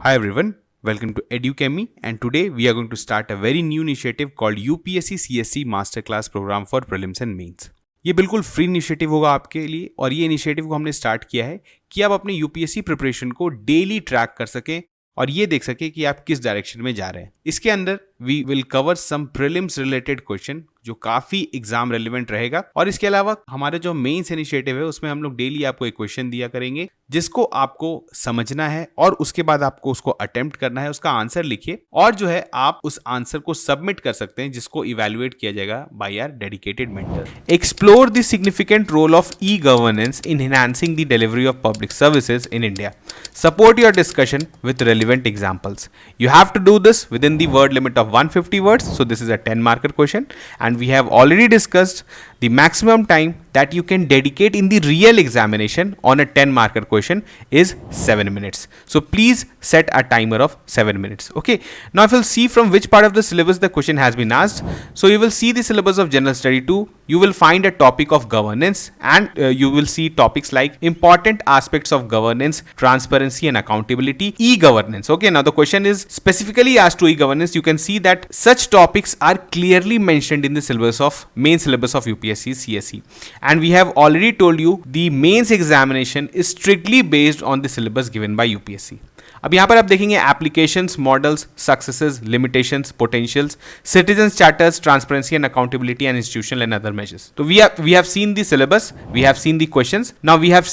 Hi everyone, welcome to EduChemy, and today we are going to start a very new initiative called UPSC CSC Masterclass Program for Prelims and Mains. ये बिल्कुल free initiative होगा आपके लिए और ये initiative को हमने start किया है कि आप अपने यूपीएससी प्रिपरेशन को डेली ट्रैक कर सकें और ये देख सकें कि आप किस डायरेक्शन में जा रहे हैं. इसके अंदर we will cover some prelims related question जो काफी एग्जाम रेलिवेंट रहेगा और इसके अलावा हमारे जो मेंस इनिशिएटिव है उसमें हम लोग डेली आपको एक क्वेश्चन दिया करेंगे जिसको आपको समझना है और उसके बाद आपको उसको अटेम्प्ट करना है, उसका आंसर लिखिए और जो है आप उस आंसर को सबमिट कर सकते हैं जिसको इवैल्यूएट किया जाएगा by our dedicated mentor. Explore the significant role of e governance in enhancing the delivery of public services in India. Support your discussion with relevant examples. You have to do this within the word limit of 150 words. So this is a 10 marker question and we have already discussed the maximum time that you can dedicate in the real examination on a 10 marker question is 7 minutes. So please set a timer of 7 minutes. Okay. Now if you'll see from which part of the syllabus the question has been asked. So you will see the syllabus of General Study 2. You will find a topic of governance and you will see topics like important aspects of governance, transparency and accountability, e-governance. Okay, now the question is specifically asked to e-governance. You can see that such topics are clearly mentioned in the syllabus of main syllabus of UPSC CSE. And we have already told you the mains examination is strictly based on the syllabus given by UPSC. अब यहाँ पर आप देखेंगे applications, models, successes, limitations, potentials, citizens charters, transparency and accountability and institutional and other measures. तो we have seen the syllabus, we have seen the questions. Now we have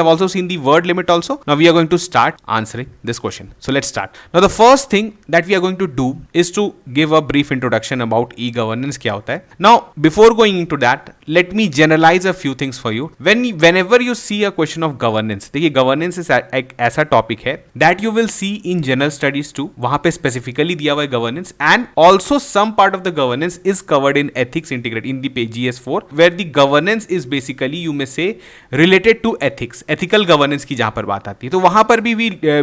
also seen the word limit also. Now we are going to start answering this question. So let's start. Now the first thing that we are going to do is to give a brief introduction about e-governance क्या होता है. Now before going into that, let me generalize a few things for you. Whenever you see a question of governance, देखिए governance एक ऐसा topic है that you will see in general studies too. वहां पे specifically दिया हुआ है governance and also some part of the governance is covered in ethics integrate in the GS4 where the governance is basically you may say related to ethics, ethical governance की जहां पर बात आती है. तो वहां पर भी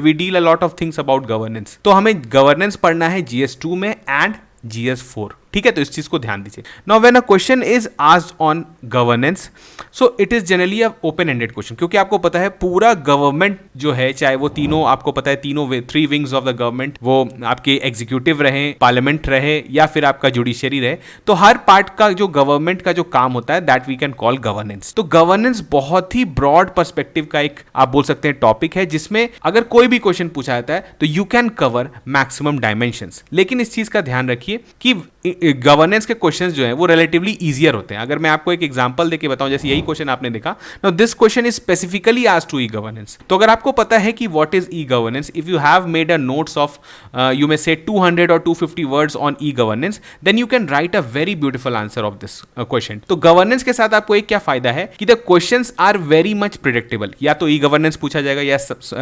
we deal a lot of things about governance. तो हमें governance पढ़ना है GS2 में and GS4. ठीक है, तो इस चीज को ध्यान दीजिए. Now when a question is asked on governance so it is generally a open ended question क्योंकि आपको पता है पूरा गवर्नमेंट जो है चाहे वो तीनों आपको पता है तीनों 3 विंग्स ऑफ द गवर्नमेंट वो आपके एग्जीक्यूटिव रहे, पार्लियामेंट रहे या फिर आपका जुडिशरी रहे, तो हर पार्ट का जो गवर्नमेंट का जो काम होता है that we can call governance. तो गवर्नेंस बहुत ही ब्रॉड पर्सपेक्टिव का एक आप बोल सकते हैं टॉपिक है जिसमें अगर कोई भी क्वेश्चन पूछा जाता है तो you can cover maximum dimensions. लेकिन इस चीज का ध्यान रखिए कि गवर्नेंस के क्वेश्चंस जो हैं वो रिलेटिवली इजियर होते हैं. अगर मैं आपको एक एग्जांपल देके बताऊं, जैसे यही क्वेश्चन आपने देखा, now this question is specifically asked to e governance. तो अगर आपको पता है कि what is e governance, if you have made a notes of you may say 200 और 250 words on e governance, then you can write a very beautiful answer of this question. तो governance के साथ आपको एक क्या फायदा है कि the questions are very much predictable. या तो ई गवर्नेंस पूछा जाएगा या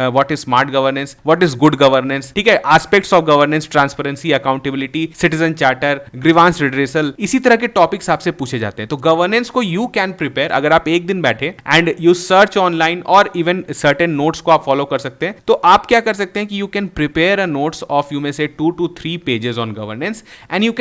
what is smart governance, what is good governance, ठीक है, aspects of governance, transparency, accountability, citizen charter, grievance redressal, इसी तरह के टॉपिक्स आपसे पूछे जाते हैं. तो गवर्नेंस को यू कैन प्रिपेयर. अगर आप एक दिन बैठे एंड यू सर्च ऑनलाइन और इवन सर्टेन नोट्स को आप फॉलो कर सकते हैं, तो आप क्या कर सकते हैं कि you can prepare a notes of you may say 2 to 3 pages on governance and you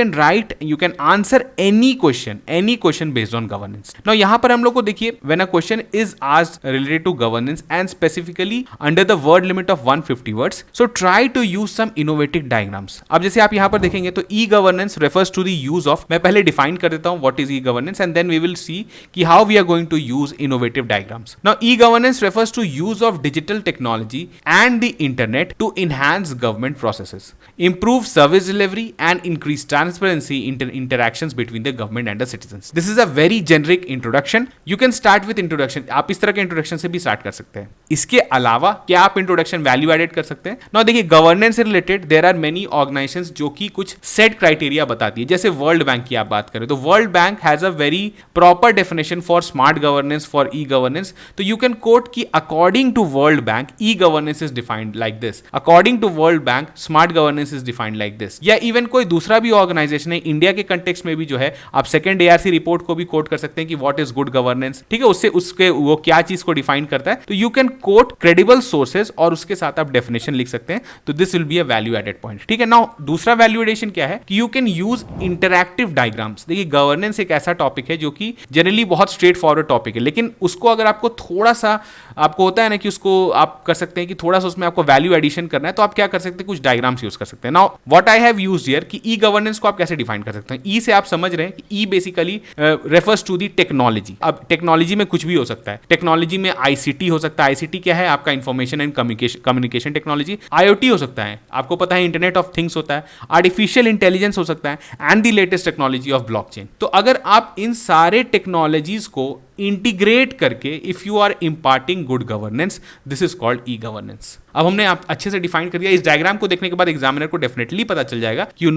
can answer any question based on governance. Now यहां पर हम लोग को देखिए, when a question is asked related to governance and specifically under the word limit of 150 words, so try to use some innovative diagrams. अब जैसे आप यहां पर देखेंगे तो e governance refers to the use of, मैं पहले डिफाइन कर देता हूं what is e governance and then we will see कि how we are going to use innovative diagrams. Now e governance refers to use of digital technology and the internet to enhance government processes, improve service delivery and increase transparency in interactions between the government and the citizens. This is a very generic introduction. You can start with introduction. आप इस तरह के introduction से भी start कर सकते हैं. इसके अलावा क्या आप introduction value added कर सकते हैं? Now देखिए, governance से related there are many organizations जो कि कुछ set criteria बताती है. जैसे वर्ल्ड बैंक की आप बात करें तो World Bank has a very proper definition for smart governance, for e governance. तो यू कैन कोट कि according to World Bank e governance is defined like this, according to World Bank smart governance is defined like this. या even कोई दूसरा भी organisation है India के context में भी जो है, आप सेकंड एआरसी रिपोर्ट को भी कोट कर सकते हैं कि व्हाट इज गुड गवर्नेंस, ठीक है, उससे उसके वो क्या चीज को डिफाइन करता है. तो you can quote credible sources और उसके साथ आप डेफिनेशन लिख सकते हैं. तो this will be a value added point. ठीक है. नाउ दूसरा वैल्यू एडिशन क्या है कि you can use use interactive diagrams. देखिए गवर्नेंस एक ऐसा टॉपिक है जो कि जनरली बहुत स्ट्रेट फॉरवर्ड टॉपिक है, लेकिन उसको अगर आपको थोड़ा सा आपको होता है ना कि उसको आप कर सकते हैं कि थोड़ा सा उसमें आपको वैल्यू एडिशन करना है, तो आप क्या कर सकते हैं, कुछ डायग्राम्स यूज कर सकते हैं। Now what I have used here कि ई गवर्नेंस को आप कैसे डिफाइन कर सकते हैं। ई से आप समझ रहे हैं कि e basically refers to the technology. अब टेक्नोलॉजी में कुछ भी हो सकता है, टेक्नोलॉजी में आईसीटी हो सकता है। आईसीटी क्या है, आपका information and communication technology. IoT हो सकता है, आपको पता है इंटरनेट ऑफ थिंग्स होता है। आर्टिफिशियल इंटेलिजेंस हो सकता है and the latest technology of blockchain. तो अगर आप इन सारे टेक्नोलॉजीज को इंटीग्रेट करके if you are imparting good governance, this is called e governance. अब हमने आप अच्छे से डिफाइन कर दिया। इस डायग्राम को देखने के बाद एग्जामिनर को डेफिनेटली पता चल जाएगा कि यू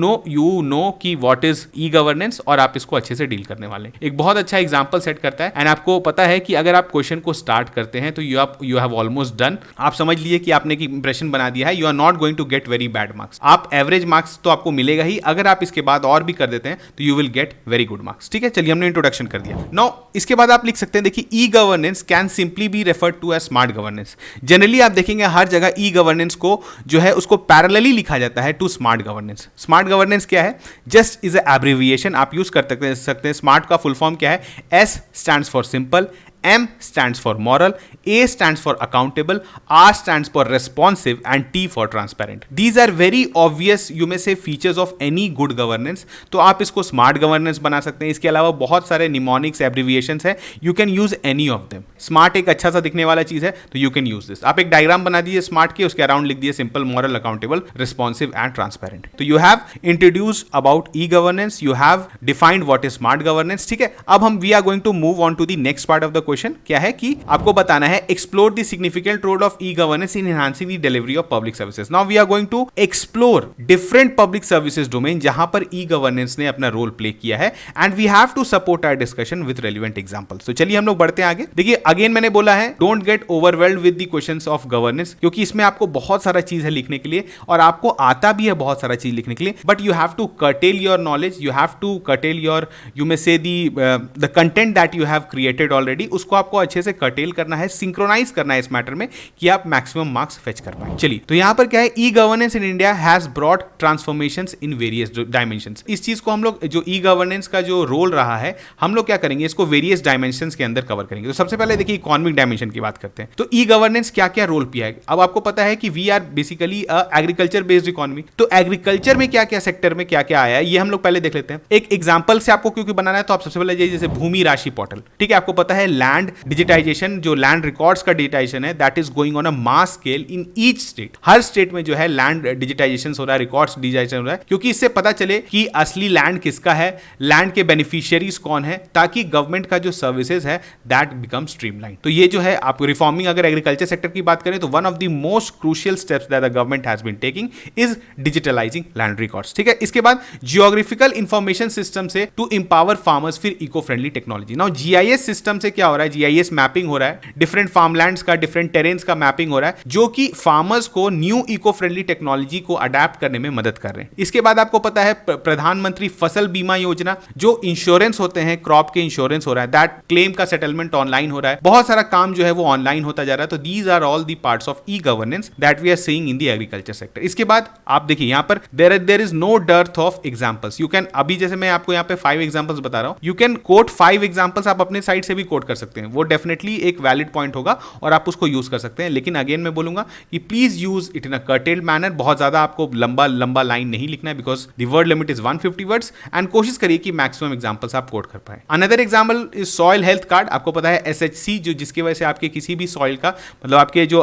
नो कि व्हाट इज ई गवर्नेंस और आप इसको अच्छे से डील करने वाले हैं। एक बहुत अच्छा एग्जांपल सेट करता है एंड आपको पता है कि अगर आप क्वेश्चन को स्टार्ट करते हैं तो यू हैव ऑलमोस्ट डन। आप समझ लिए कि आपने एक इंप्रेशन बना दिया है। You are not going to get very bad marks. आप एवरेज मार्क्स तो आपको मिलेगा ही, अगर आप इसके बाद और भी कर देते हैं तो you will get very good marks. ठीक है, चलिए हमने इंट्रोडक्शन कर दिया। नाउ इसके बाद आप लिख सकते हैं, देखिए e governance can simply be referred to as smart governance. Generally आप देखेंगे हर जगह ई गवर्नेंस को जो है उसको पैरेलली लिखा जाता है to smart governance. Smart governance क्या है, जस्ट इज एब्रिविएशन, आप यूज कर सकते हैं। स्मार्ट का फुल फॉर्म क्या है, S stands for simple, M stands for moral, A stands for accountable, R stands for responsive and T for transparent. These are very obvious you may say features of any good governance. तो आप इसको smart governance बना सकते हैं। इसके अलावा बहुत सारे mnemonics, abbreviations है, you can use any of them. Smart एक अच्छा सा दिखने वाला चीज है तो you can use this. आप एक डायग्राम बना दीजिए smart के, उसके अराउंड लिख दिए simple, moral, accountable, responsive and transparent. तो you have introduced about e-governance, you have defined what is smart governance. ठीक है, अब हम we are going to move on to the next part of the question. क्या है कि आपको बताना है explore the significant role of e governance in enhancing the delivery of public services. Now we are going to explore different public services domain जहां पर e governance ने अपना रोल प्ले किया है and we have to support our discussion with relevant examples. तो चलिए हम लोग बढ़ते हैं आगे। देखिए अगेन मैंने बोला है don't get overwhelmed with the questions of governance, क्योंकि इसमें आपको बहुत सारा चीज है लिखने के लिए और आपको आता भी है बहुत सारा चीज लिखने के लिए, but you have to curtail your knowledge, you have to curtail your you may say the content that you have created already, उसको आपको अच्छे से कर्टेल करना है, सिंक्रोनाइज करना है इस मैटर में कि आप मैक्सिमम मार्क्स फेच कर पाए। चलिए तो यहां पर क्या है, ई governance in India has brought transformations in various dimensions. इस चीज को हम लोग जो ई गवर्नेंस का जो रोल रहा है हम लोग क्या करेंगे, इसको वेरियस डायमेंशंस के अंदर कवर करेंगे। तो सबसे पहले देखिए इकोनॉमिक डायमेंशन की बात करते हैं। तो ई गवर्नेंस क्या क्या रोल किया है। अब आपको पता है कि we are basically agriculture based economy, तो एग्रीकल्चर में क्या क्या सेक्टर में क्या क्या आया है ये हम लोग पहले देख लेते हैं। एक एग्जांपल से आपको क्योंकि बनाना है तो आप सबसे पहले जैसे भूमि राशि पोर्टल, ठीक है, आपको पता है लैंड डिजिटाइजेशन, जो लैंड रिकॉर्ड्स का डिजिटाइजेशन है that is going on a mass scale in each state. Her state में जो है लैंड डिजिटाइजेशन हो रहा है, रिकॉर्ड्स डिजिटाइजेशन हो रहा है, क्योंकि इससे पता चले कि असली लैंड किसका है, लैंड के बेनिफिशियरीज कौन है, ताकि गवर्नमेंट का जो सर्विसेज है दैट बिकम स्ट्रीमलाइन। तो ये जो है आपको रिफॉर्मिंग, अगर एग्रीकल्चर सेक्टर की बात करें तो one of the most crucial steps that the government has been taking is digitalising land records. ठीक है, इसके बाद जियोग्राफिकल इंफॉर्मेशन सिस्टम से टू एम्पावर फार्मर्स, फिर eco friendly technology. Now GIS system से क्या हो रहा है, जीआईएस मैपिंग हो रहा है, डिफरेंट फार्मलैंड्स का, डिफरेंट टेरेन्स का मैपिंग हो रहा है, जो कि फार्मर्स को न्यू इको फ्रेंडली टेक्नोलॉजी को अडेप्ट करने में मदद कर रहे हैं। इसके बाद आपको पता है प्रधानमंत्री फसल बीमा योजना, जो इंश्योरेंस होते हैं, क्रॉप के इंश्योरेंस हो रहा है, दैट क्लेम का सेटलमेंट ऑनलाइन हो रहा है, बहुत सारा काम जो है वो ऑनलाइन होता जा रहा है। तो these are all the parts of e governance that we are seeing in the agriculture sector. इसके बाद आप देखिए यहां पर there is no dearth of examples. You can, अभी जैसे मैं आपको यहां पे 5 एग्जांपल्स बता रहा हूं, यू कैन कोट 5 एग्जांपल्स, आप अपने साइड से भी कोट कर सकते हैं, वो डेफिनेटली एक वैलिड पॉइंट होगा और आप उसको यूज कर सकते हैं। लेकिन अगेन मैं बोलूंगा कि please use it in a curtailed manner, बहुत ज्यादा आपको लंबा लंबा लाइन नहीं लिखना है because the word limit is 150 words and कोशिश करिए कि मैक्सिमम एग्जांपल्स आप कोट कर पाए। Another example is soil health card. आपको पता है एसएचसी, जो जिसकी वजह से आपके किसी भी सॉइल का, मतलब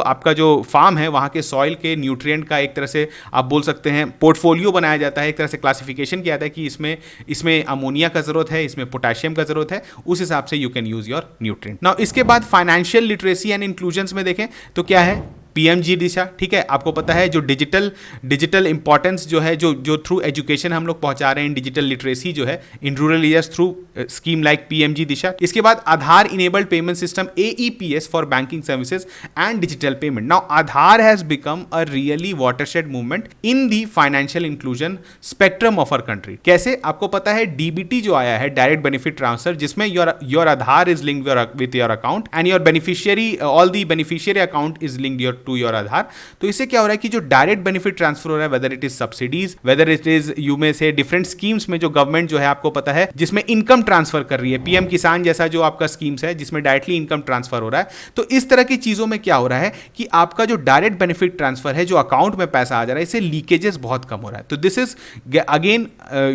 आपका जो फार्म है वहां के सॉइल के न्यूट्रिएंट का एक तरह से आप बोल सकते हैं पोर्टफोलियो बनाया जाता है, एक तरह से क्लासिफिकेशन किया जाता है कि इसमें अमोनिया का जरूरत है, इसमें पोटेशियम का जरूरत है, उस हिसाब से you can use your nutrient. Now इसके बाद फाइनेंशियल लिटरेसी एंड इंक्लूजन्स में देखें तो क्या है, पीएमजी दिशा। ठीक है, आपको पता है जो डिजिटल इंपॉर्टेंस जो है, जो थ्रू एजुकेशन हम लोग पहुंचा रहे हैं, डिजिटल लिटरेसी जो है in rural areas through scheme like PMG Disha. इसके बाद Aadhaar enabled payment system, AEPS for banking services and digital payment. Now Aadhaar has become a really watershed movement in the financial inclusion spectrum of our country. कैसे, आपको पता है DBT जो आया है, direct benefit transfer, जिसमें your Aadhaar is linked with your account and your beneficiary, all the beneficiary account is linked your to your आधार। तो इससे क्या हो रहा है कि जो डायरेक्ट बेनिफिट ट्रांसफर हो रहा है, whether it is subsidies, whether it is you में से डिफरेंट स्कीम्स में जो गवर्नमेंट जो है आपको पता है जिसमें इनकम ट्रांसफर कर रही है, पीएम किसान जैसा जो आपका स्कीम्स है जिसमें डायरेक्टली इनकम ट्रांसफर हो रहा है। तो इस तरह की चीजों में क्या हो रहा है कि आपका जो डायरेक्ट बेनिफिट ट्रांसफर है, जो अकाउंट में पैसा आ जा रहा है, इससे लीकेजेस बहुत कम हो रहा है। तो दिस इज अगेन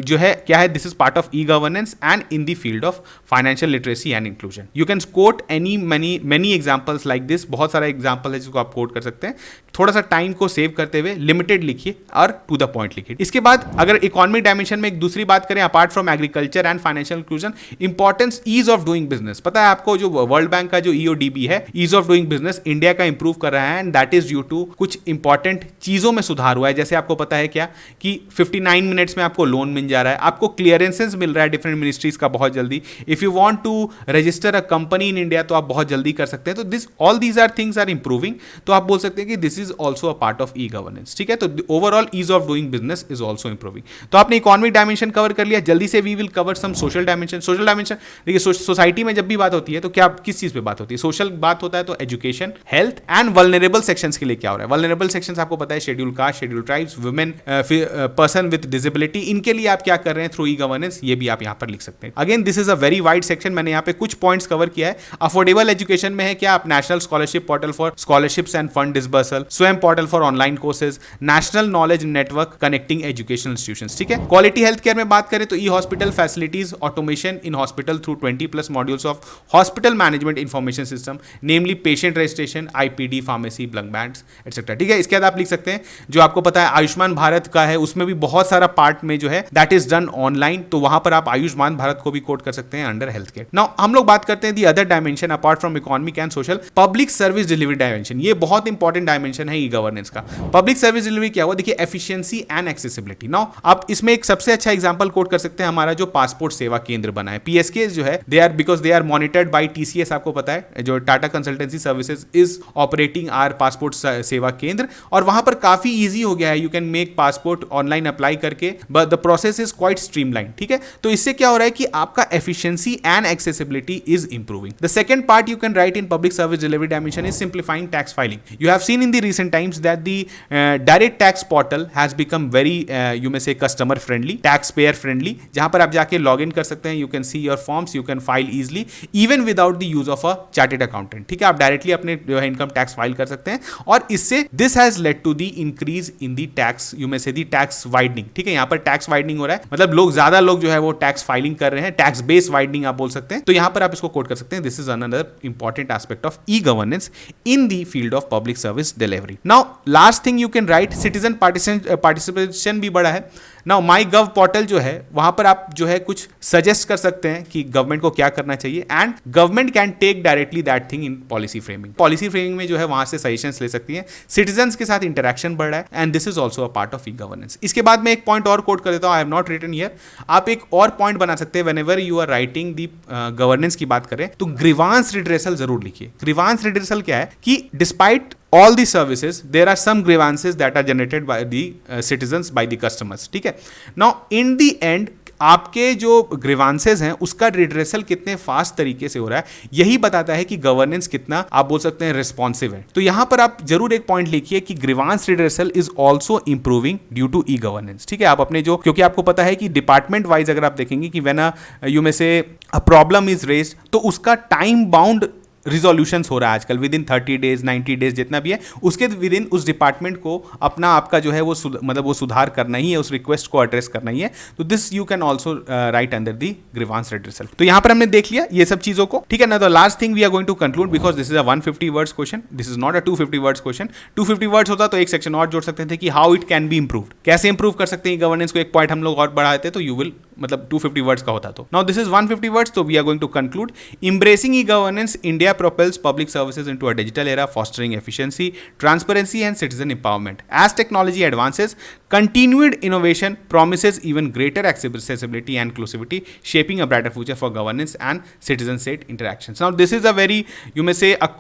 जो है क्या है, this is part of e governance and in the field of financial literacy and inclusion. You can coat any many examples like this, बहुत सारा एग्जांपल है जिसको आप कोट कर सकते हैं। थोड़ा सा टाइम को सेव करते हुए लिमिटेड लिखिए और टू द पॉइंट लिखिए। इसके बाद अगर इकोनॉमिक डायमेंशन में एक दूसरी बात करें, apart from agriculture and financial inclusion, importance ease of doing business. पता है आपको जो वर्ल्ड बैंक का जो ईओडीबी है, ease of doing business, India का इंप्रूव कर रहा है and that is due to कुछ इंपॉर्टेंट चीजों में सुधार हुआ है। जैसे आपको पता है क्या कि 59 मिनट्स में आपको लोन मिल जा रहा है, आपको क्लियरेंसेस मिल रहा है डिफरेंट मिनिस्ट्रीज का बहुत जल्दी। If you want to register a company in India तो आप बहुत जल्दी कर सकते हैं। तो this all these are things are improving. तो आप बोल सकते हैं कि this is also a part of e governance. ठीक है, तो overall ease of doing business is also improving. तो आपने इकोनॉमिक डायमेंशन कवर कर लिया, जल्दी से we will cover some social dimension. Social dimension देखिए, सोसाइटी में जब भी बात होती है तो क्या किस चीज पे बात होती है? सोशल बात होता है तो education, health and vulnerable sections के लिए क्या हो रहा है। वल्नरेबल सेक्शंस आपको पता है, schedule caste, schedule tribes, women, person with disability, इनके लिए आप क्या कर रहे हैं थ्रू ई गवर्नेंस, ये भी आप यहां पर लिख सकते हैं। Again this is a very wide section, मैंने यहां पे कुछ पॉइंट्स कवर किया है। अफोर्डेबल एजुकेशन में है क्या, आप national scholarship portal for scholarships and fund disbursal, Swayam portal for online courses, national knowledge network connecting educational institutions. ठीक है, क्वालिटी हेल्थ केयर में बात करें तो e hospital facilities, automation in hospital through 20+ modules of hospital management information system, namely patient registration, IPD, pharmacy, blood banks etcetera. ठीक है, इसके बाद आप लिख सकते हैं जो आपको पता है आयुष्मान भारत का है, उसमें भी बहुत सारा पार्ट में जो है दैट इज डन ऑनलाइन, तो वहां पर आप आयुष्मान भारत को भी कोट कर सकते हैं अंडर हेल्थ केयर। नाउ हम लोग बात करते हैं the other dimension apart from economic and social, public service delivery dimension. ये बहुत इंपॉर्टेंट डायमेंशन है ई गवर्नेंस का। पब्लिक सर्विस डिलीवरी क्या हुआ, देखिए एफिशिएंसी एंड एक्सेसिबिलिटी। नाउ आप इसमें एक सबसे अच्छा एग्जांपल कोट कर सकते हैं, हमारा जो पासपोर्ट सेवा केंद्र बना है, पीएसके जो है, they are because they are monitored by TCS, आपको पता है जो Tata Consultancy Services is operating our Passport Seva Kendra, और वहां पर काफी इजी हो गया है, you can make passport online apply करके, but the process is quite streamline. ठीक है, तो इससे क्या हो रहा है कि आपका efficiency and accessibility is improving. The second part you can write in public service delivery dimension is simplifying tax filing. You have seen in the recent times that the direct tax portal has become very you may say customer friendly, tax payer friendly, जहां पर आप जाके log in कर सकते हैं, you can see your forms, you can file easily even without the use of a chartered accountant. ठीक है, आप डायरेक्टली अपने जो है इनकम टैक्स फाइल कर सकते हैं, और इससे this has led to the increase in the tax you may say the tax widening. ठीक है, यहां पर टैक्स वाइडनिंग हो रहा है, मतलब लोग ज्यादा लोग जो है वो टैक्स फाइलिंग कर रहे हैं, टैक्स बेस वाइडनिंग आप बोल सकते हैं। तो यहां पर आप इसको कोट कर सकते हैं, this is another important aspect of e governance in the field of public service delivery. Now last thing you can right, citizen participation भी बड़ा है। नाउ माई गव पोर्टल जो है, वहां पर आप जो है कुछ सजेस्ट कर सकते हैं कि गवर्नमेंट को क्या करना चाहिए, and government can take directly that thing in policy framing. Policy framing में जो है वहां से सजेशंस ले सकती है, सिटीजंस के साथ इंटरेक्शन बढ़ रहा है, and this is also a part of e governance. इसके बाद मैं एक पॉइंट और कोट कर देता हूं, I have not written here. आप एक और पॉइंट बना सकते हैं, whenever you are writing the governance की बात करें तो ग्रीवांस रिड्रेसल जरूर लिखिए। ग्रीवांस रिड्रेसल क्या है कि despite all the services there are some grievances that are generated by the citizens, by the customers. ठीक है, now in the end आपके जो ग्रीवांसेस हैं उसका रिड्रेसल कितने फास्ट तरीके से हो रहा है, यही बताता है कि गवर्नेंस कितना आप बोल सकते हैं रिस्पॉन्सिव है। तो यहां पर आप जरूर एक पॉइंट लिखिए कि grievance redressal is also improving due to e governance. ठीक है, आप अपने जो, क्योंकि आपको पता है कि डिपार्टमेंट वाइज अगर आप देखेंगे कि व्हेन यू मे से अ प्रॉब्लम इज रेज्ड, तो उसका टाइम बाउंड रिजोल्यूशंस हो रहा है आजकल, विद इन 30 डेज 90 डेज जितना भी है, उसके विद इन उस डिपार्टमेंट को अपना आपका जो है वो मतलब वो सुधार करना ही है, उस रिक्वेस्ट को एड्रेस करना ही है। तो this you can also right under the grievance redressal. तो यहां पर हमने देख लिया ये सब चीजों को। ठीक है ना, the last thing we are going to conclude, because this is a 150 words question, this is not a 250 words question. 250 words होता तो एक सेक्शन और जोड़ सकते थे कि how it can be improved, कैसे इंप्रूव कर सकते हैं गवर्नेंस को, एक पॉइंट हम लोग और बढ़ाते तो यू विल, मतलब 250 वर्ड्स का होता तो। नाउ दिस इज 150 वर्ड्स, तो we are going to conclude. Embracing e governance, India propels public services into a digital era, fostering efficiency, transparency and citizen empowerment. As technology advances, continued innovation promises even greater accessibility and inclusivity, shaping a brighter future for governance and citizen-state interactions. Now this is a very, you may say, a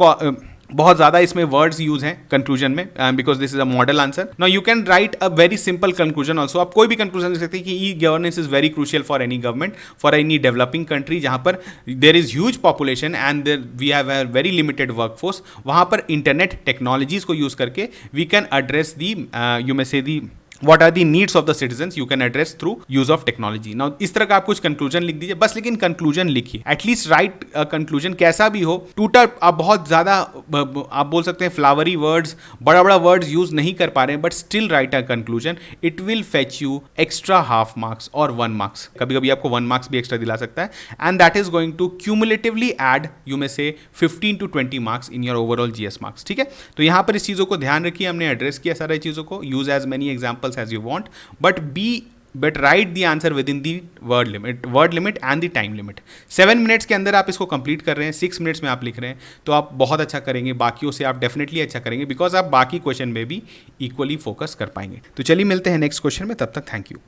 बहुत ज़्यादा इसमें words use हैं conclusion में, because this is a model answer. Now you can write a very simple conclusion also. आप कोई भी conclusion दे सकते हैं कि e governance is very crucial for any government, for any developing country जहाँ पर there is huge population and we have a very limited workforce. वहाँ पर इंटरनेट टेक्नोलॉजीज को यूज करके we can address the you may से दी what are the needs of the citizens you can address through use of technology. now इस तरह का आप कुछ कंक्लूजन लिख दीजिए बस, लेकिन कंक्लूजन लिखिए, एटलीस्ट राइट कंक्लूजन कैसा भी हो. टूटर आप बहुत ज़्यादा आप बोल सकते हैं फ्लावरी वर्ड्स, बड़ा बड़ा वर्ड्स यूज नहीं कर पा रहे हैं, but still right a conclusion. It will fetch you extra half marks और 1 मार्क्स, कभी कभी आपको 1 मार्क्स भी एक्स्ट्रा दिला सकता है. And that is going to cumulatively add you may say 15 to 20 marks in your overall GS marks. ठीक है, तो यहाँ पर इस चीज़ों को ध्यान रखिए. हमने एड्रेस किया सारी चीज़ों को. Use as many examples as you want, but write the answer within the word limit and the time limit. 7 minutes के अंदर आप इसको कंप्लीट कर रहे हैं, 6 मिनट्स में आप लिख रहे हैं, तो आप बहुत अच्छा करेंगे. बाकियों से आप डेफिनेटली अच्छा करेंगे, बिकॉज आप बाकी क्वेश्चन में भी इक्वली फोकस कर पाएंगे. तो चलिए मिलते हैं नेक्स्ट क्वेश्चन में, तब तक थैंक यू.